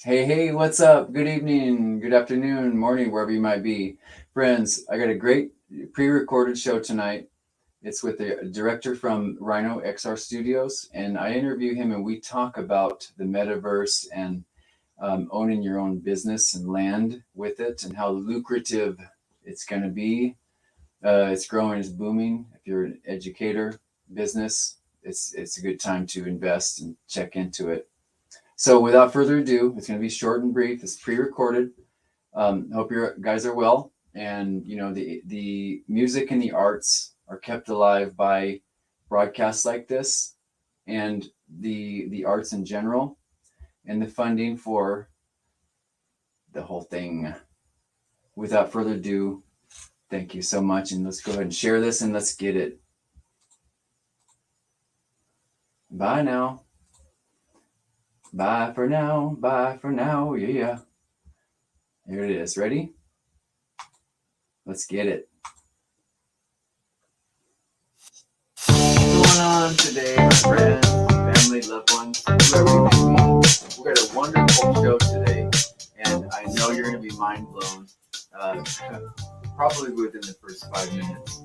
Hey, what's up? Good evening, good afternoon, morning, wherever you might be. Friends, I got a great pre-recorded show tonight. It's with the director from Rhino XR Studios, and I interview him and we talk about the metaverse and owning your own business and land with it and how lucrative it's going to be. It's growing, it's booming. If you're an educator, business, it's a good time to invest and check into it. So without further ado, it's going to be short and brief. It's pre-recorded. Hope you guys are well. And the music and the arts are kept alive by broadcasts like this, and the arts in general, and the funding for the whole thing. Without further ado, thank you so much, and let's go ahead and share this and let's get it. Bye now. Bye for now. Bye for now. Yeah. Here it is. Ready? Let's get it. What's going on today, my friends, family, loved ones, whoever you may be? We've got a wonderful show today, and I know you're going to be mind blown, probably within the first 5 minutes.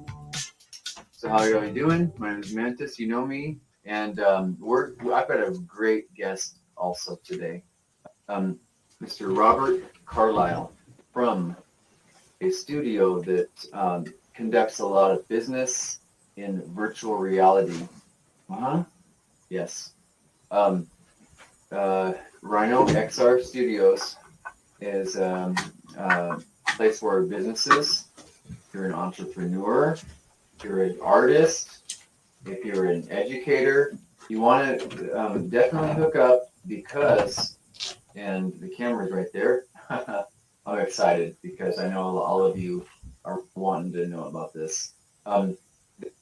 So how are you doing? My name is MAntis, you know me, and I've got a great guest also today, Mr. Robert Carlyle from a studio that conducts a lot of business in virtual reality. Yes. Rhino XR Studios is a place where businesses, if you're an entrepreneur, if you're an artist, if you're an educator, you want to definitely hook up because, and the camera's right there. I'm excited because I know all of you are wanting to know about this.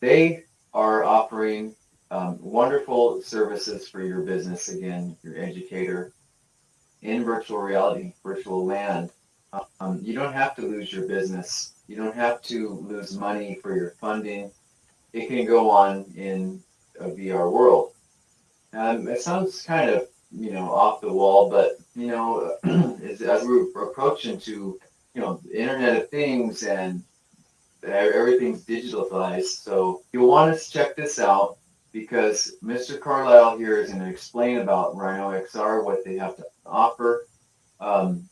They are offering wonderful services for your business, again, your educator, in virtual reality, virtual land. You don't have to lose your business. You don't have to lose money for your funding. It can go on in a VR world. It sounds kind of, off the wall, but, as we're approaching to, the Internet of Things and everything's digitalized. So you'll want to check this out because Mr. Carlisle here is going to explain about Rhino XR, what they have to offer, and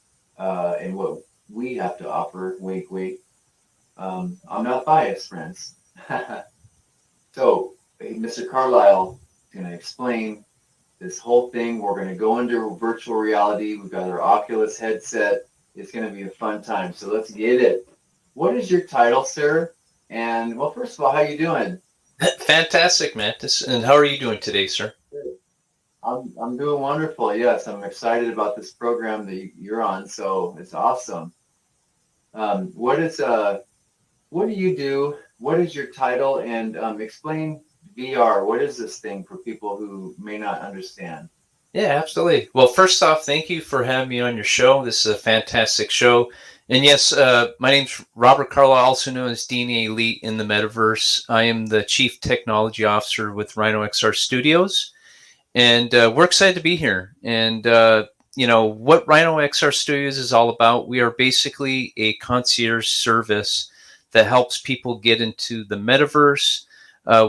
what we have to offer. Wink, wink. I'm not biased, friends. So Mr. Carlisle is going to explain this whole thing. We're going to go into virtual reality. We've got our Oculus headset. It's going to be a fun time. So let's get it. What is your title, sir? And well, first of all, how you doing? Fantastic, MAntis. And how are you doing today, sir? I'm doing wonderful. Yes, I'm excited about this program that you're on. So it's awesome. What do you do? What is your title? And explain VR. What is this thing for people who may not understand? Yeah, absolutely. Well, first off, thank you for having me on your show. This is a fantastic show. And yes, my name's Robert Carlisle, also known as Dean Elite in the Metaverse. I am the Chief Technology Officer with Rhino XR Studios. And we're excited to be here. And, what Rhino XR Studios is all about, we are basically a concierge service that helps people get into the metaverse.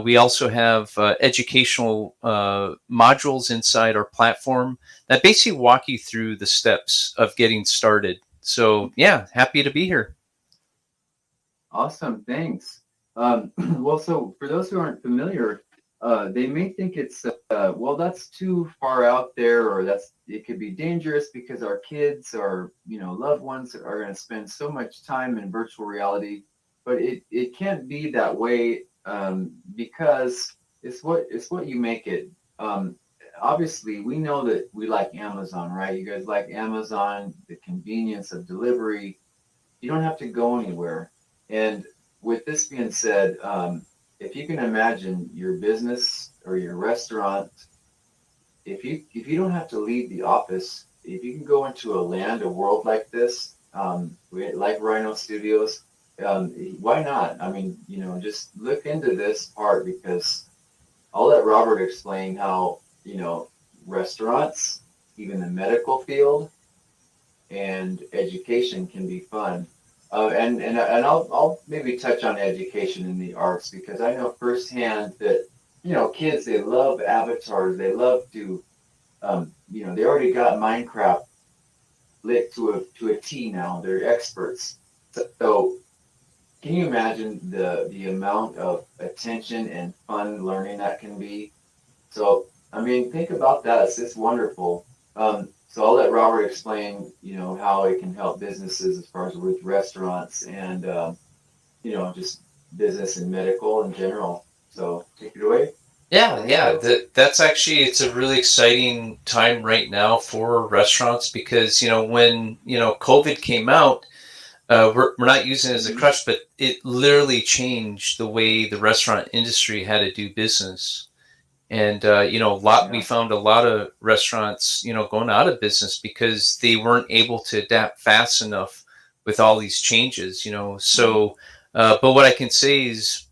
We also have educational modules inside our platform that basically walk you through the steps of getting started. So, yeah, happy to be here. Awesome, thanks. Well, so for those who aren't familiar, they may think it's well, that's too far out there, or it could be dangerous because our kids or loved ones are going to spend so much time in virtual reality. But it can't be that way because it's what you make it. Obviously, we know that we like Amazon, right? You guys like Amazon, the convenience of delivery. You don't have to go anywhere. And with this being said, if you can imagine your business or your restaurant, if you don't have to leave the office, if you can go into a world like this, like Rhino Studios, why not? I mean, just look into this part because I'll let Robert explain how, restaurants, even the medical field. and education can be fun. And I'll maybe touch on education in the arts because I know firsthand that kids, they love avatars. They love to they already got Minecraft lit to a T now. They're experts. So can you imagine the amount of attention and fun learning that can be? So I mean, think about that. It's wonderful. So I'll let Robert explain, how it can help businesses as far as with restaurants and just business and medical in general. So take it away. Yeah. That's actually, it's a really exciting time right now for restaurants because, when, COVID came out, we're not using it as a Mhm. crutch, but it literally changed the way the restaurant industry had to do business. And, we Yeah. found a lot of restaurants, going out of business because they weren't able to adapt fast enough with all these changes, Mhm. So, but what I can say is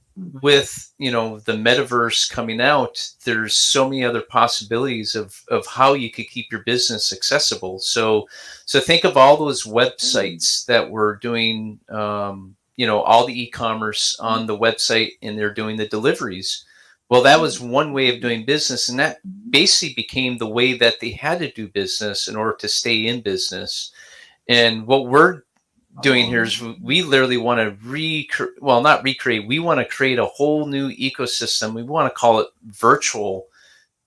with, the metaverse coming out, there's so many other possibilities of how you could keep your business accessible. So think of all those Mhm. websites that were doing, all the e-commerce Mhm. on the website and they're doing the deliveries. Well, that was one way of Mhm. doing business, and that basically became the way that they had to do business in order to stay in business. And what we're doing here is we literally want to well, not recreate. We want to create a whole new ecosystem. We want to call it virtual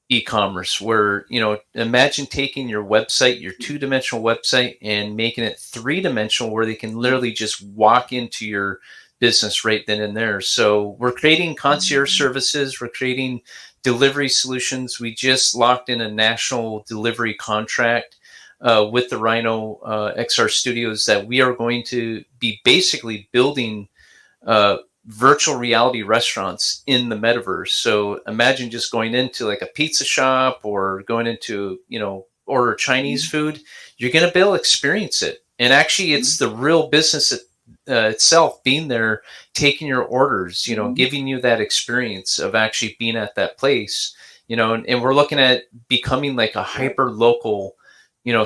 e-commerce, where imagine taking your website, your two-dimensional website, and making it three-dimensional, where they can literally just walk into your business right then and there. So we're creating concierge services, we're creating delivery solutions. We just locked in a national delivery contract with the Rhino XR Studios, that we are going to be basically building uh, virtual reality restaurants in the metaverse. So imagine just going into like a pizza shop or going into, order Chinese food. You're going to be able to experience it. And actually, it's the real business itself being there, taking your orders, giving you that experience of actually being at that place, and we're looking at becoming like a Right. hyper local,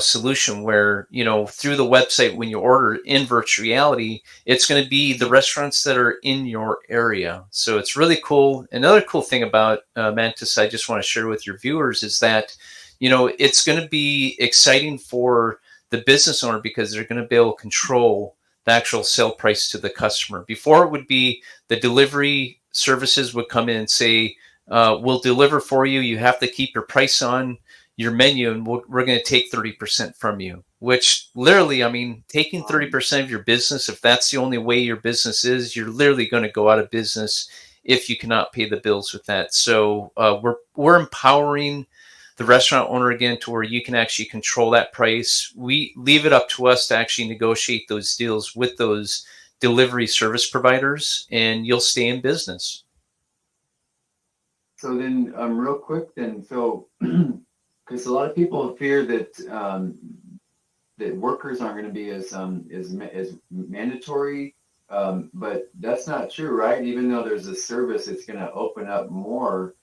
solution where, through the website, when you order in virtual reality, it's going to be the restaurants that are in your area. So it's really cool. Another cool thing about MAntis, I just want to share with your viewers, is that, it's going to be exciting for the business owner because they're going to be able to control the actual sale price to the customer. Before, it would be the delivery services would come in and say, we'll deliver for you. You have to keep your price on your menu, and we're going to take 30% from you, which literally, I mean, taking 30% of your business, if that's the only way your business is, you're literally going to go out of business if you cannot pay the bills with that. So we're empowering the restaurant owner again to where you can actually control that price. We leave it up to us to actually negotiate those deals with those delivery service providers, and you'll stay in business. So then, real quick, then, so because a lot of people fear that workers aren't going to be as mandatory, but that's not true, right? Even though there's a service, it's going to open up more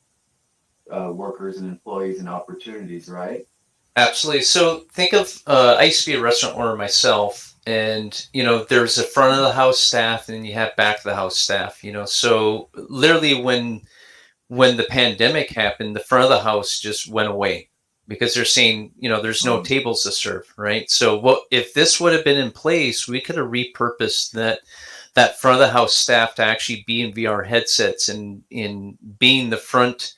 workers and employees and opportunities, right? Absolutely. So think of, I used to be a restaurant owner myself, and there's a front of the house staff, and then you have back of the house staff. So literally, when the pandemic happened, the front of the house just went away because they're saying, there's no Um, tables to serve, right? So what if this would have been in place? We could have repurposed that front of the house staff to actually be in VR headsets and in being the front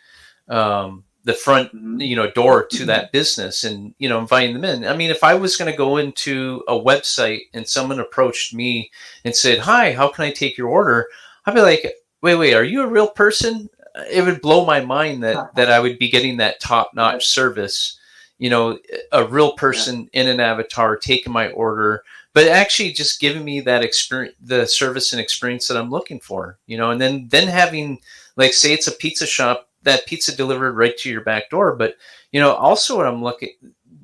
mhm. door to that business, and inviting them in. I mean, if I was going to go into a website and someone approached me and said, hi, how can I take your order, I'd be like, wait, are you a real person? It would blow my mind that I would be getting that top Yeah, notch service, you know a real yeah. person in an avatar taking my order, but actually just giving me that experience, the service and experience that I'm looking for, and then having, like, say it's a pizza shop, that pizza delivered right to your back door. But also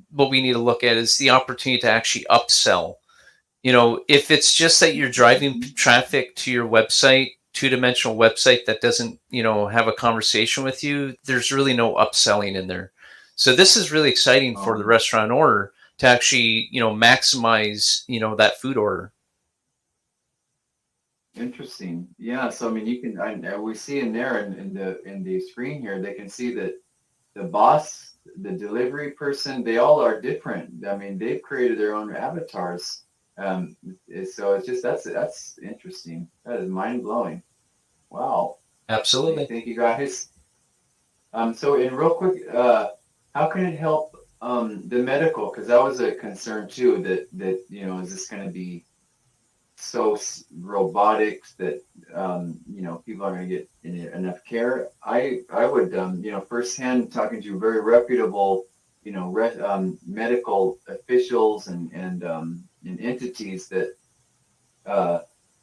what we need to look at is the opportunity to actually upsell. If it's just that you're driving Mhm. traffic to your website, two-dimensional website that doesn't, have a conversation with you, there's really no upselling in there. So this is really exciing for the Um, restaurant owner to actually, maximize, that food order. Interesting. Yeah. So I mean, you can. We see in there in the screen here, they can see that the boss, the delivery person, they all are different. I mean, they've created their own avatars. So it's just that's interesting. That is mind blowing. Wow. Absolutely. Thank you guys. So in real quick, how can it help the medical? Because that was a concern too. That is this going to be so robotic that people are going to get enough care? I would firsthand, talking to very reputable medical officials and entities, that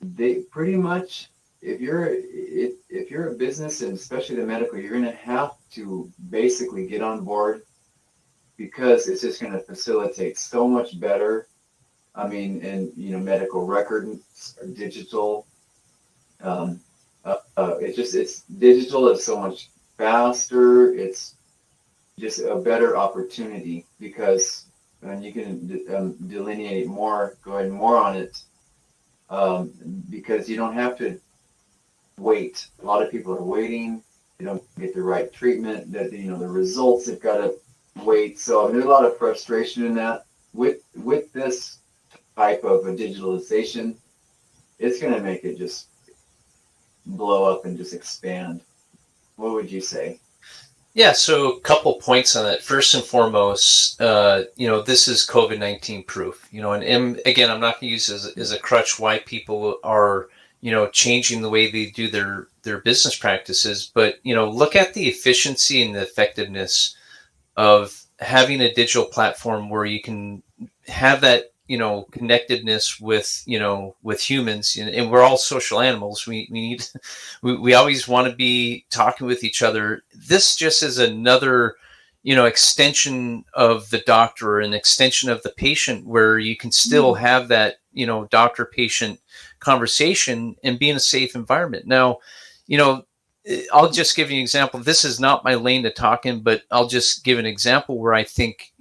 they pretty much, if you're a business, and especially the medical, you're going to have to basically get on board, because it's just going to facilitate so much better. I mean, and medical records are digital. It's digital. It's so much faster. It's just a better opportunity, because and you can delineate more, go ahead more on it, because you don't have to wait. A lot of people are waiting. They don't get the right treatment. That the results, they've got to wait. So there's a lot of frustration in that. With this type of a digitalization, it's going to make it just blow up and just expand. What would you say? Yeah, so a couple points on that. First and foremost, this is COVID-19 proof. And again, I'm not going to use it as a crutch why people are, changing the way they do their business practices. But, look at the efficiency and the effectiveness of having a digital platform where you can have that, connectedness with humans, and we're all social animals. We need, we always want to be talking with each other. This just is another, extension of the doctor, an extension of the patient, where you can still have that, doctor patient conversation and be in a safe environment. Now, I'll just give you an example. This is not my lane to talk in, but I'll just give an example where I think,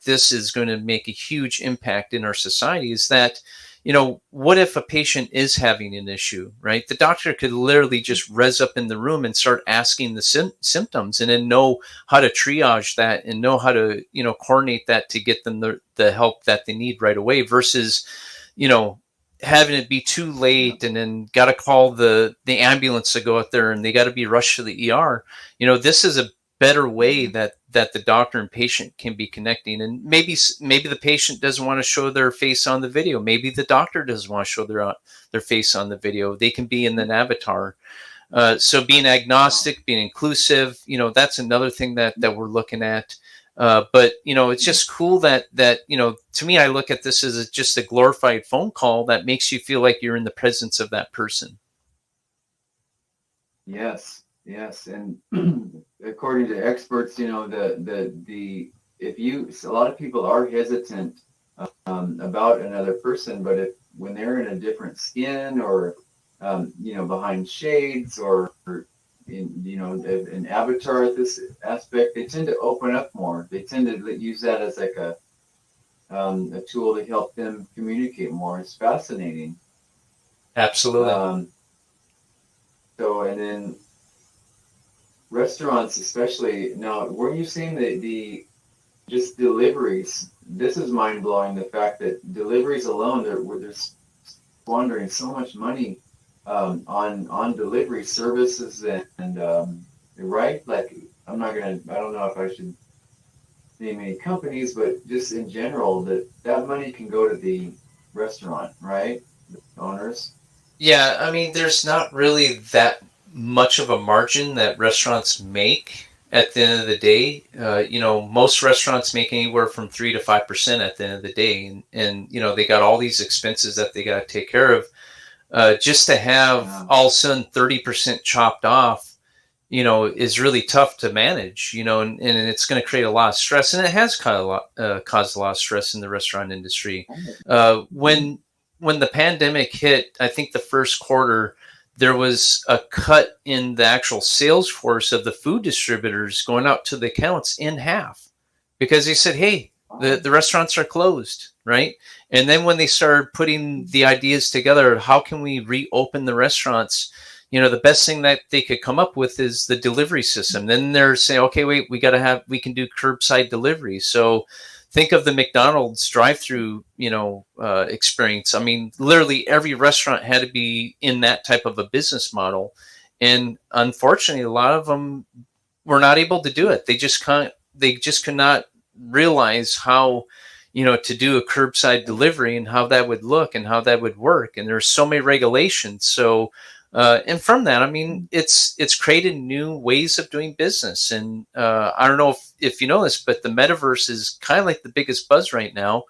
this is going to make a huge impact in our society. Is that, what if a patient is having an issue, right? The doctor could literally just res up in the room and start asking the symptoms, and then know how to triage that and know how to, coordinate that to get them the help that they need right away, versus, having it be too late and then got to call the ambulance to go out there, and they got to be rushed to the ER. This is a better way that the doctor and patient can be connecting. And maybe the patient doesn't want to show their face on the video. Maybe the doctor doesn't want to show their face on the video. They can be in an avatar. So being agnostic, being inclusive, that's another thing that we're looking at. But it's just cool that to me, I look at this as just a glorified phone call that makes you feel like you're in the presence of that person. Yes, and according to experts, a lot of people are hesitant about another person, but when they're in a different skin, or behind shades, or in an avatar at this aspect, they tend to open up more. They tend to use that as like a tool to help them communicate more. It's fascinating. Absolutely. And then restaurants, especially now, were you saying that the just deliveries? This is mind blowing. The fact that deliveries alone, they're squandering so much money on delivery services, and right? Like, I don't know if I should name any companies, but just in general, that money can go to the restaurant, right? The owners. Yeah, I mean, there's not really that much of a margin that restaurants make at the end of the day. Most restaurants make anywhere from 3 to 5% at the end of the day, and they got all these expenses that they got to take care of. Just to have all of a sudden 30% chopped off, is really tough to manage, and it's going to create a lot of stress, and it has caused a lot of stress in the restaurant industry. When the pandemic hit, I think the first quarter, there was a cut in the actual sales force of the food distributors going out to the accounts in half, because they said, hey, The restaurants are closed, right? And then when they started putting the ideas together, how can we reopen the restaurants? The best thing that they could come up with is the delivery system. Then they're saying, okay, wait, we can do curbside delivery. So think of the McDonald's drive-through, experience. I mean, literally every restaurant had to be in that type of a business model. And unfortunately, a lot of them were not able to do it. They just can't, they just could not realize how, to do a curbside delivery and how that would look and how that would work. And there's so many regulations. So, and from that, I mean, it's created new ways of doing business. And I don't know if you know this, but the metaverse is kind of like the biggest buzz right now.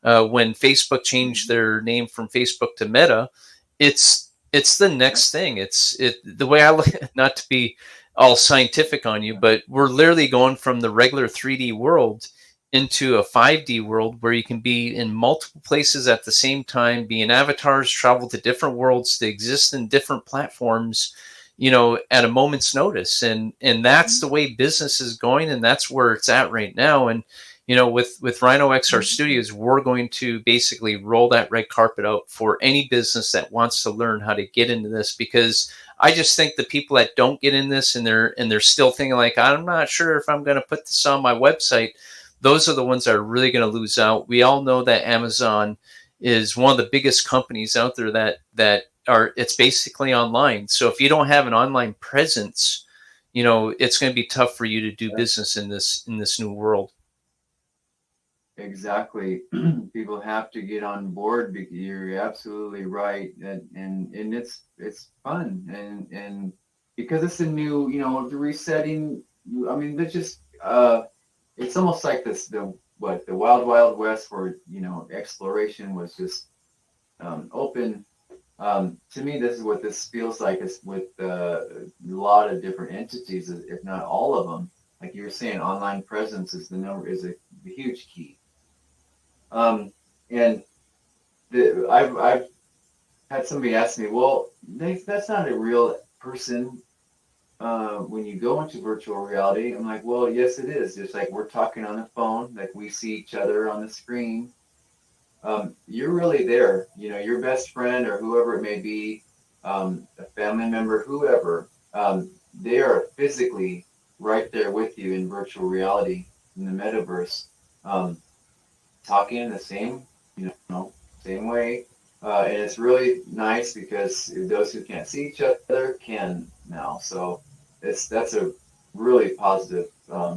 When Facebook changed their name from Facebook to Meta, it's the next thing. The way I look, not to be all scientific on you, but we're literally going from the regular 3D world into a 5D world where you can be in multiple places at the same time, be in avatars, travel to different worlds, to exist in different platforms, at a moment's notice. And that's the way business is going, and that's where it's at right now. And with Rhino XR Studios, we're going to basically roll that red carpet out for any business that wants to learn how to get into this, because I just think the people that don't get in this and they're still thinking like, I'm not sure if I'm going to put this on my website, those are the ones that are really going to lose out. We all know that Amazon is one of the biggest companies out there it's basically online. So if you don't have an online presence, it's going to be tough for you to do business in this new world. Exactly. People have to get on board. You're absolutely right, and it's fun, and because it's a new, the resetting. I mean, it's just it's almost like the wild wild west where exploration was just open. To me, this is what this feels like. Is with a lot of different entities, if not all of them. Like you were saying, online presence is a huge key. And I've had somebody ask me, well, that's not a real person when you go into virtual reality. I'm like, well, yes, it is. Just like we're talking on the phone, like we see each other on the screen. You're really there. Your best friend or whoever it may be, a family member, whoever, they are physically right there with you in virtual reality, in the metaverse. Talking in the same way, and it's really nice because those who can't see each other can now. So that's a really positive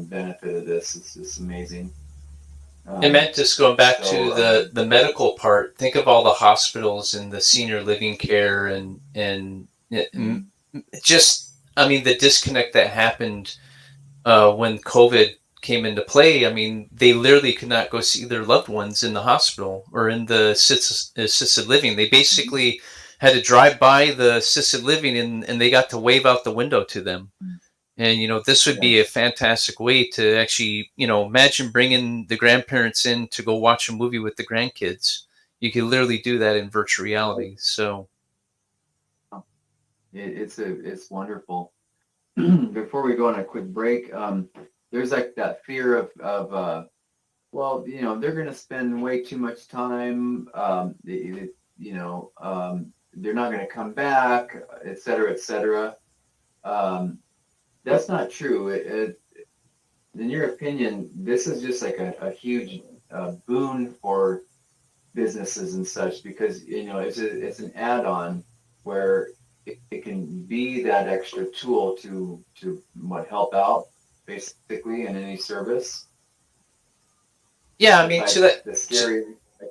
benefit of this. It's just amazing. And MAntis, going back to the medical part, think of all the hospitals and the senior living care and just, I mean, the disconnect that happened when COVID came into play. I mean, they literally could not go see their loved ones in the hospital or in the assisted living. They basically had to drive by the assisted living and they got to wave out the window to them. And, this would be a fantastic way to actually, imagine bringing the grandparents in to go watch a movie with the grandkids. You could literally do that in virtual reality. So it's wonderful. Before we go on a quick break, there's like that fear of well, they're going to spend way too much time. They're not going to come back, et cetera, et cetera. That's not true. In your opinion, this is just like a huge boon for businesses and such, because it's an add-on where it can be that extra tool to help out basically in any service. Yeah, I mean, to that, the scary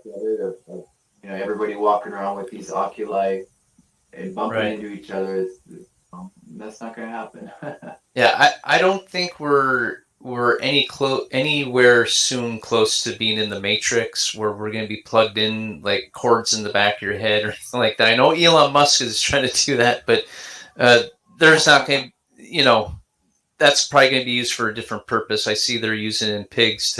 of everybody walking around with these oculi and bumping into each other. That's not going to happen. Yeah, I don't think we're anywhere soon close to being in the Matrix where we're going to be plugged in like cords in the back of your head or anything like that. I know Elon Musk is trying to do that, but there's not going to, that's probably going to be used for a different purpose. I see they're using it in pigs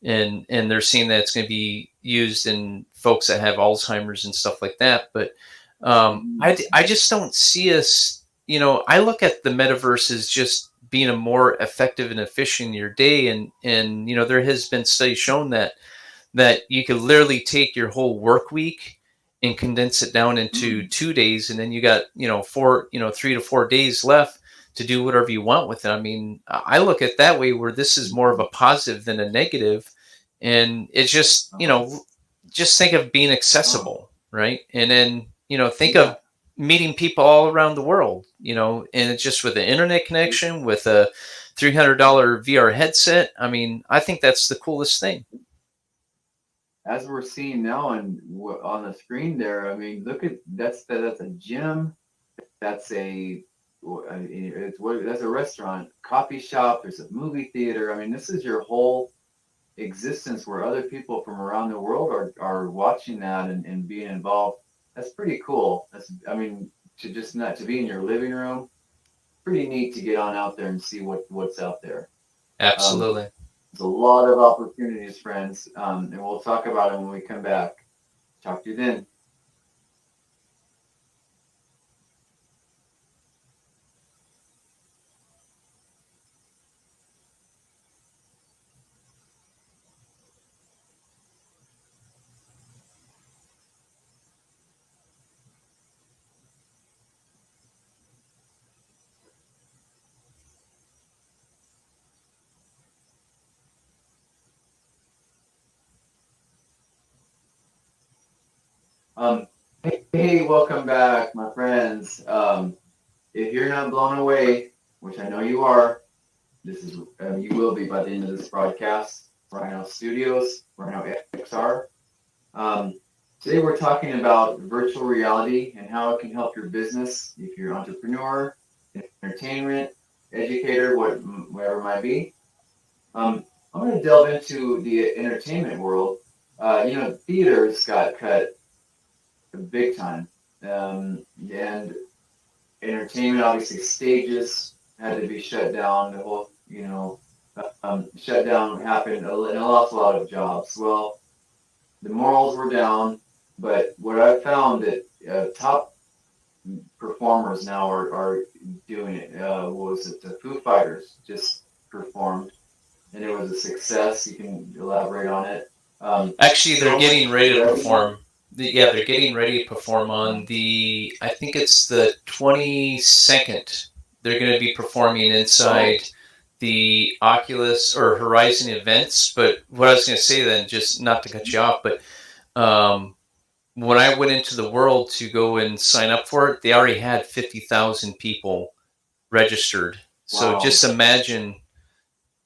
and they're seeing that it's going to be used in folks that have Alzheimer's and stuff like that. But I just don't see us, I look at the metaverse as just being a more effective and efficient in your day. And there has been studies shown that you could literally take your whole work week and condense it down into 2 days, and then you got 3 to 4 days left to do whatever you want with it. I mean, I look at it that way, where this is more of a positive than a negative, and it's just just think of being accessible, right? And then think of meeting people all around the world, and it's just with the internet connection, with a $300 VR headset. I mean, I think that's the coolest thing. As we're seeing now and on the screen there, I mean, look at that's a gym, that's that's a restaurant, coffee shop. There's a movie theater. I mean, this is your whole existence, where other people from around the world are watching that and being involved. That's pretty cool. I mean, not to be in your living room, pretty neat to get on out there and see what's out there. Absolutely. There's a lot of opportunities, friends, and we'll talk about them when we come back. Talk to you then. Hey, welcome back, my friends. If you're not blown away, which I know you are, you will be by the end of this broadcast. Rhino Studios, Rhino XR. Today we're talking about virtual reality and how it can help your business. If you're an entrepreneur, entertainment, educator, whatever it might be. I'm going to delve into the entertainment world. Theaters got cut big time, and entertainment, obviously, stages had to be shut down. The whole, shutdown happened, and a lot of jobs. Well, the morals were down, but what I found that top performers now are doing it. Was it the Foo Fighters just performed, and it was a success. You can elaborate on it. Actually, they're getting ready to perform. They're getting ready to perform on I think it's the 22nd. They're going to be performing inside the Oculus or Horizon events. But what I was going to say then, just not to cut you off, but when I went into the world to go and sign up for it, they already had 50,000 people registered. So just imagine,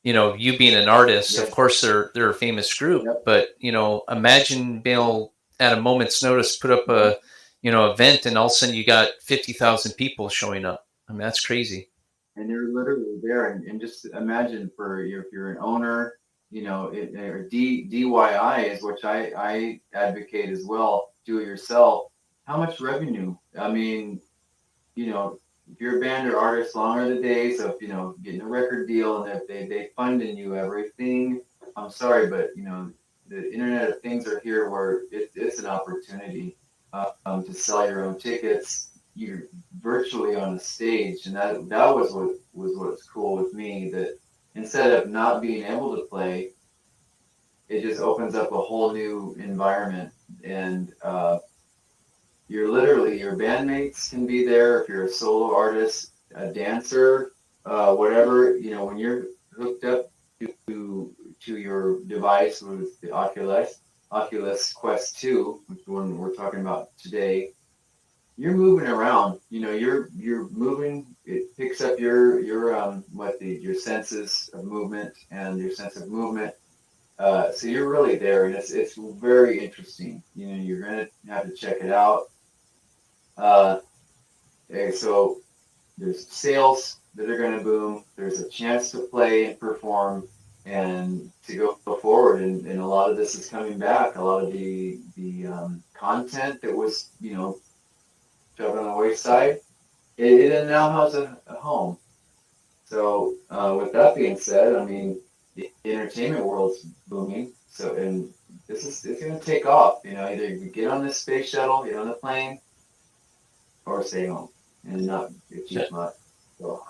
you being an artist. Of course, they're a famous group, but imagine being able, at a moment's notice, put up a event, and all of a sudden you got 50,000 people showing up. I mean, that's crazy. And you're literally there, and just imagine if you're an owner, or DIY is, which I advocate as well, do it yourself. How much revenue? I mean, if you're a band or artist, long are the days of getting a record deal, and if they funding you everything. I'm sorry, but the Internet of Things are here, where it's an opportunity to sell your own tickets. You're virtually on a stage, and that was what's cool with me. That instead of not being able to play, it just opens up a whole new environment, and your bandmates can be there. If you're a solo artist, a dancer, whatever, when you're hooked up to your device with the Oculus Quest 2, which is the one we're talking about today, you're moving around. You're moving. It picks up your senses of movement and your sense of movement. So you're really there, and it's very interesting. You're gonna have to check it out. So there's sales that are gonna boom. There's a chance to play and perform and to go forward, and a lot of this is coming back. A lot of the content that was shoved on the wayside, it now has a home. So with that being said, I mean, the entertainment world's booming. So, and it's going to take off. Either you get on this space shuttle, get on the plane, or stay home and not get too much. So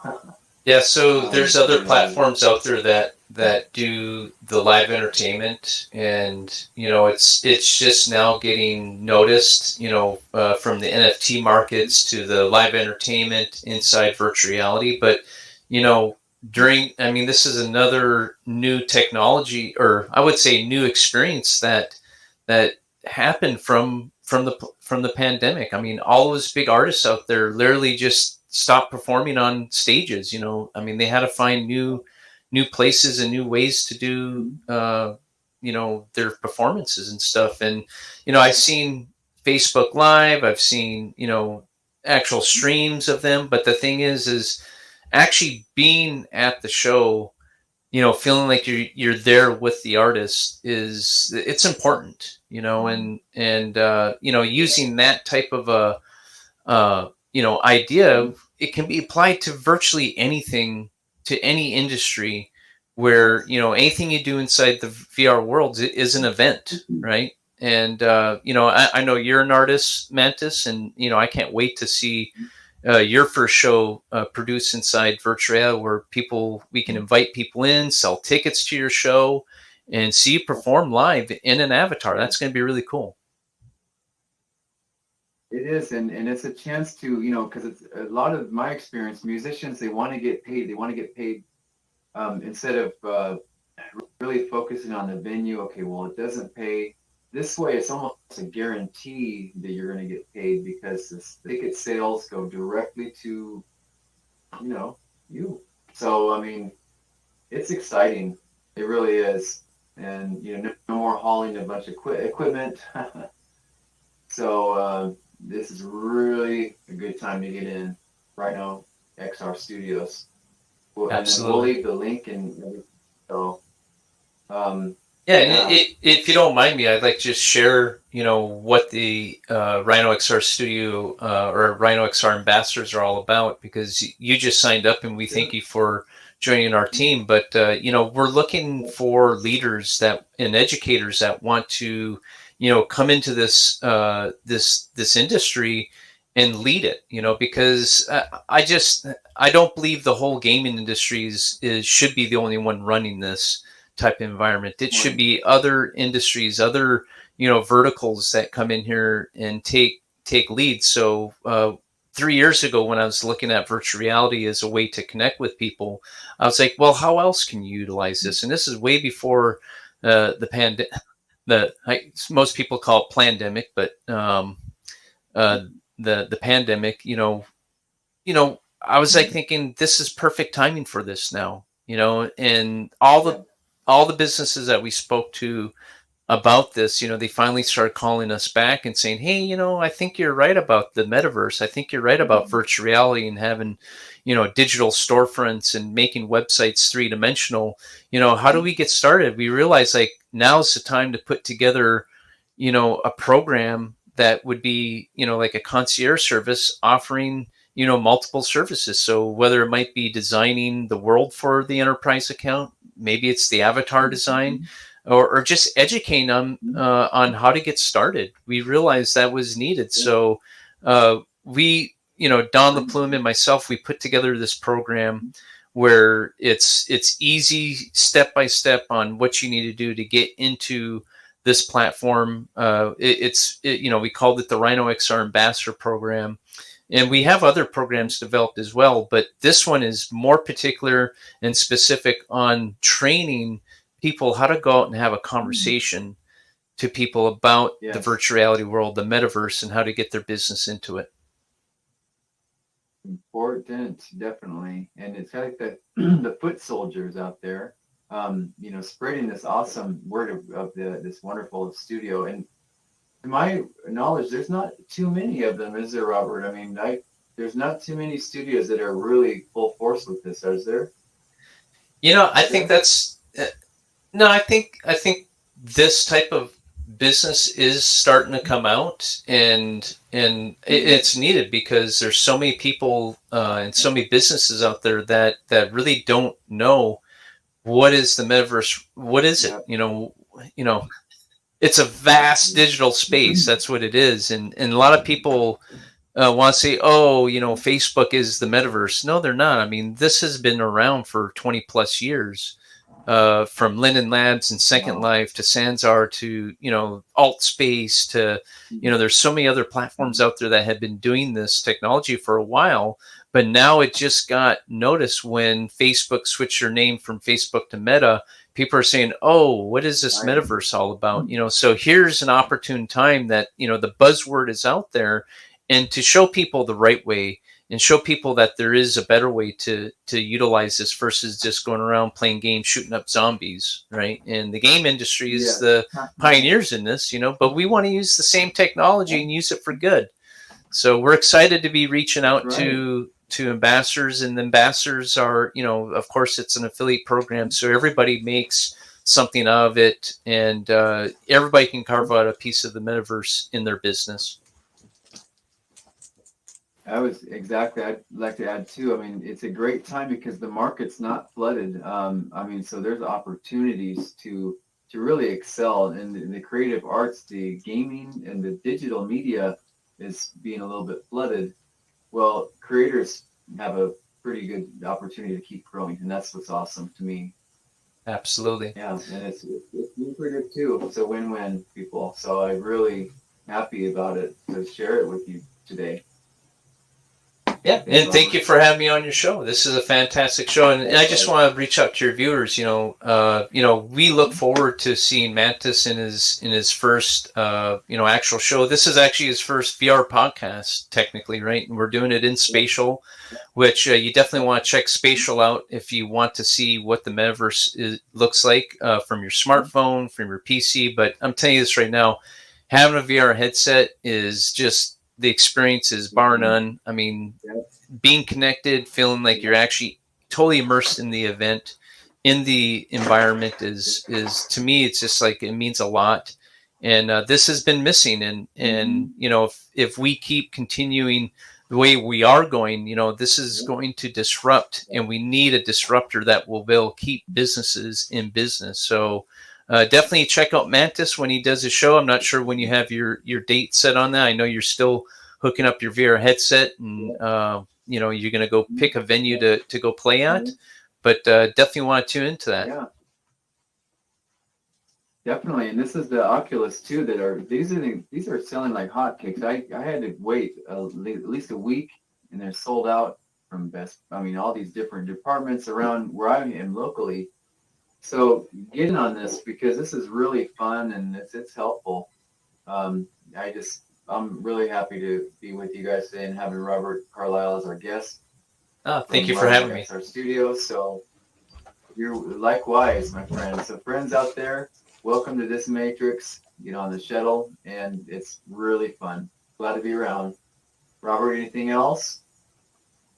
Yeah, so there's other You know, platforms out there that do the live entertainment, and it's just now getting noticed. From the NFT markets to the live entertainment inside virtual reality. But you know, I mean, this is another new technology, or I would say new experience that happened from the pandemic. I mean, all those big artists out there literally just stopped performing on stages. I mean, they had to find new places and new ways to do their performances and stuff. And I've seen Facebook Live, I've seen actual streams of them. But the thing is actually being at the show, feeling like you're there with the artist, it's important, and using that type of a idea, it can be applied to virtually anything, to any industry, where anything you do inside the VR world is an event, right? And I know you're an artist, MAntis, and I can't wait to see your first show produced inside Virtual, where we can invite people in, sell tickets to your show, and see you perform live in an avatar. That's going to be really cool. it is, and it's a chance to, because it's a lot of my experience. Musicians, they want to get paid. They want to get paid instead of really focusing on the venue. Okay, well, it doesn't pay. This way, it's almost a guarantee that you're going to get paid, because the ticket sales go directly to, you. So, I mean, it's exciting. It really is. And, no more hauling a bunch of equipment. So, this is really a good time to get in. Rhino XR Studios. Absolutely. We'll leave the link in. So, yeah, and if you don't mind me, I'd like to just share, what the Rhino XR Studio or Rhino XR ambassadors are all about, because you just signed up, and we thank you for joining our team. But we're looking for leaders and educators that want to, come into this industry and lead it. Because I don't believe the whole gaming industry should be the only one running this type of environment. It should be other industries, other verticals that come in here and take lead. So 3 years ago, when I was looking at virtual reality as a way to connect with people, I was like, well, how else can you utilize this? And this is way before the pandemic. Most people call it pandemic, but the pandemic. I was like thinking, this is perfect timing for this now. And all the businesses that we spoke to about this, they finally started calling us back and saying, hey, I think you're right about the metaverse. I think you're right about virtual reality and having, digital storefronts and making websites 3-dimensional. How do we get started? We realized, like, now's the time to put together, a program that would be, like a concierge service offering, multiple services. So whether it might be designing the world for the enterprise account, maybe it's the avatar design, or just educating them on how to get started. We realized that was needed. So we, Don LaPlume and myself, we put together this program where it's easy, step by step, on what you need to do to get into this platform. We called it the Rhino XR Ambassador Program. And we have other programs developed as well, but this one is more particular and specific on training people how to go out and have a conversation to people about the virtual reality world, the metaverse, and how to get their business into it. Important, definitely. And it's like the foot soldiers out there, spreading this awesome word of this wonderful studio. And to my knowledge, there's not too many of them, is there, Robert? I mean, there's not too many studios that are really full force with this, is there? I think that's no. I think this type of business is starting to come out, and it's needed, because there's so many people and so many businesses out there that really don't know what is the metaverse. What is it? It's a vast digital space. That's what it is. And a lot of people want to say, oh, Facebook is the metaverse. No, they're not. I mean, this has been around for 20 plus years, from Linden Labs and Second Life to Sansar to, Alt Space to, there's so many other platforms out there that have been doing this technology for a while. But now it just got noticed when Facebook switched their name from Facebook to Meta. People are saying, oh, what is this metaverse all about? So here's an opportune time that, the buzzword is out there, and to show people the right way and show people that there is a better way to utilize this versus just going around playing games, shooting up zombies, right? And the game industry is the pioneers in this, but we want to use the same technology and use it for good. So we're excited to be reaching out to ambassadors, and the ambassadors are, of course, it's an affiliate program, so everybody makes something of it, and everybody can carve out a piece of the metaverse in their business. I'd like to add too. I mean, it's a great time because the market's not flooded. So there's opportunities to really excel in the creative arts. The gaming and the digital media is being a little bit flooded. Well, creators have a pretty good opportunity to keep growing, and that's what's awesome to me. Absolutely. Yeah, and it's lucrative too. It's a win-win, people. So I'm really happy about it to share it with you today. Yeah, and thank you for having me on your show. This is a fantastic show, and I just want to reach out to your viewers. We look forward to seeing MAntis in his first, actual show. This is actually his first VR podcast, technically, right? And we're doing it in Spatial, which you definitely want to check Spatial out if you want to see what the metaverse looks like from your smartphone, from your PC. But I'm telling you this right now, having a VR headset is just, the experience is bar none. I mean, being connected, feeling like you're actually totally immersed in the event, in the environment is to me, it's just like, it means a lot. And this has been missing. And if we keep continuing the way we are going, this is going to disrupt, and we need a disruptor that will keep businesses in business. So definitely check out MAntis when he does his show. I'm not sure when you have your date set on that. I know you're still hooking up your VR headset, and you're going to go pick a venue to go play at. But definitely want to tune into that. Yeah, definitely. And this is the Oculus too. These are selling like hotcakes. I had to wait at least a week, and they're sold out from all these different departments around where I am locally. So get in on this because this is really fun and it's helpful. I'm really happy to be with you guys today and having Robert Carlyle as our guest. Thank you for having me. Our studio. So you're likewise, my friends. So friends out there, welcome to this Matrix. Get on the shuttle, and it's really fun. Glad to be around. Robert, anything else?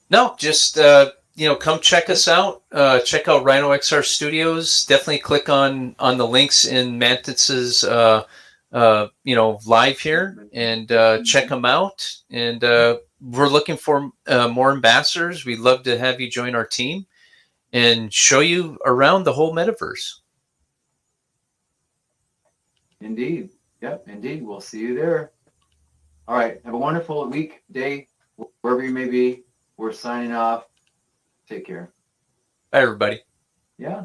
No, just come check us out. Check out Rhino XR Studios. Definitely click on the links in MAntis's live here, and check them out. And we're looking for more ambassadors. We'd love to have you join our team and show you around the whole metaverse. Indeed. Yep, indeed. We'll see you there. All right. Have a wonderful week, day, wherever you may be. We're signing off. Take care. Bye, everybody. Yeah.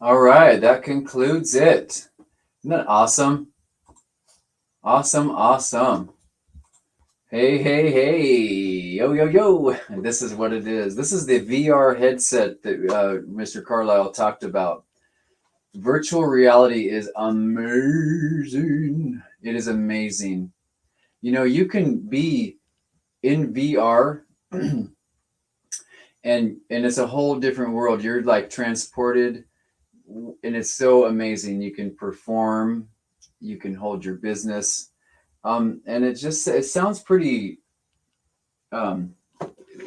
All right, that concludes it. Isn't that awesome? Awesome. Hey. Yo. This is what it is. This is the VR headset that Mr. Carlyle talked about. Virtual reality is amazing. It is amazing. You can be in VR and it's a whole different world. You're like transported, and it's so amazing. You can perform, you can hold your business. And it sounds pretty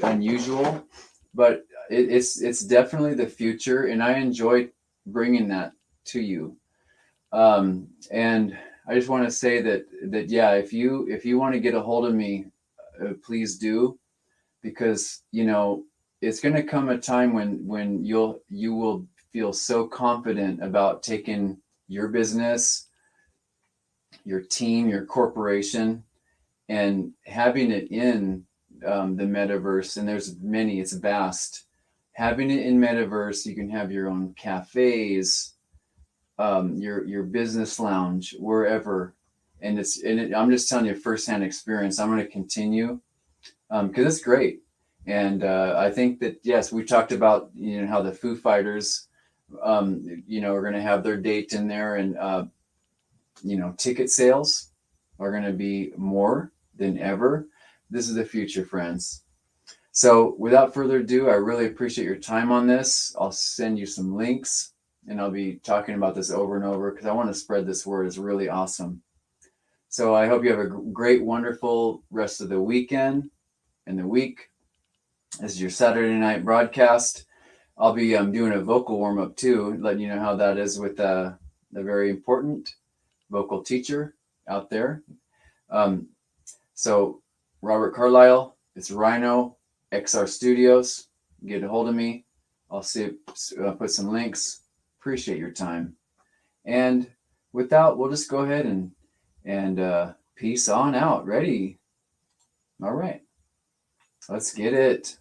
unusual, but it's definitely the future, and I enjoy bringing that to you. And I just want to say that yeah, if you want to get a hold of me, please do, because it's going to come a time when you will feel so confident about taking your business, your team, your corporation, and having it in the metaverse. And there's many, it's vast. Having it in metaverse, you can have your own cafes, your business lounge, wherever. And I'm just telling you firsthand experience. I'm going to continue because it's great. And I think that, yes, we talked about, how the Foo Fighters, are going to have their date in there, and, ticket sales are going to be more than ever. This is the future, friends. So without further ado, I really appreciate your time on this. I'll send you some links, and I'll be talking about this over and over because I want to spread this word. It's really awesome. So I hope you have a great, wonderful rest of the weekend and the week. This is your Saturday night broadcast. I'll be doing a vocal warm-up too, letting you know how that is with the very important vocal teacher out there. So Robert Carlisle, it's Rhino XR Studios. Get a hold of me. I'll put some links. Appreciate your time. And with that, we'll just go ahead and peace on out. Ready? All right. Let's get it.